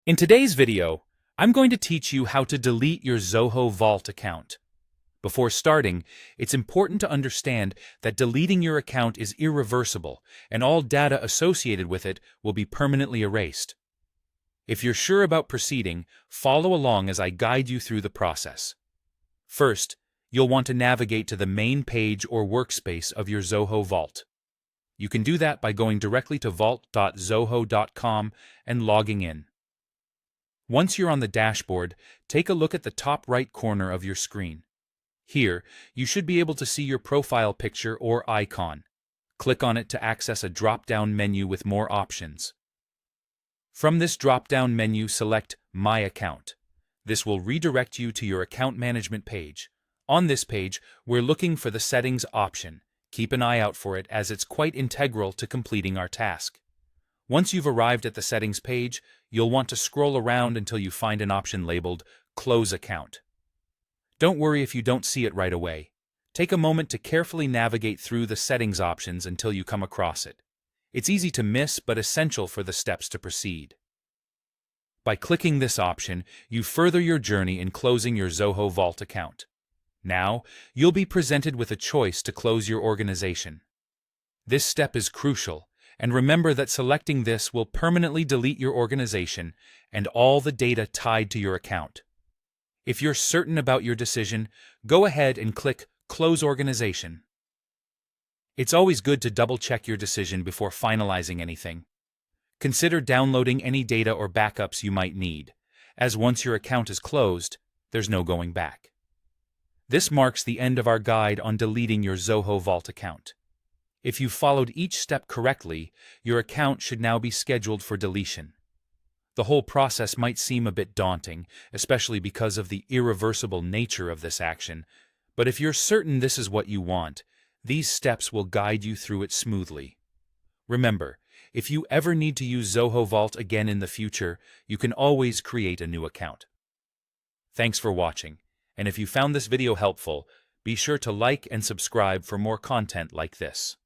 In today's video, I'm going to teach you how to delete your Zoho Vault account. Before starting, it's important to understand that deleting your account is irreversible, and all data associated with it will be permanently erased. If you're sure about proceeding, follow along as I guide you through the process. First, you'll want to navigate to the main page or workspace of your Zoho Vault. You can do that by going directly to vault.zoho.com and logging in. Once you're on the dashboard, take a look at the top right corner of your screen. Here, you should be able to see your profile picture or icon. Click on it to access a drop-down menu with more options. From this drop-down menu, select My Account. This will redirect you to your account management page. On this page, we're looking for the Settings option. Keep an eye out for it as it's quite integral to completing our task. Once you've arrived at the Settings page, you'll want to scroll around until you find an option labeled Close Account. Don't worry if you don't see it right away. Take a moment to carefully navigate through the Settings options until you come across it. It's easy to miss but essential for the steps to proceed. By clicking this option, you further your journey in closing your Zoho Vault account. Now, you'll be presented with a choice to close your organization. This step is crucial, and remember that selecting this will permanently delete your organization and all the data tied to your account. If you're certain about your decision, go ahead and click Close Organization. It's always good to double-check your decision before finalizing anything. Consider downloading any data or backups you might need, as once your account is closed, there's no going back. This marks the end of our guide on deleting your Zoho Vault account. If you've followed each step correctly, your account should now be scheduled for deletion. The whole process might seem a bit daunting, especially because of the irreversible nature of this action, but if you're certain this is what you want, these steps will guide you through it smoothly. Remember, if you ever need to use Zoho Vault again in the future, you can always create a new account. Thanks for watching, and if you found this video helpful, be sure to like and subscribe for more content like this.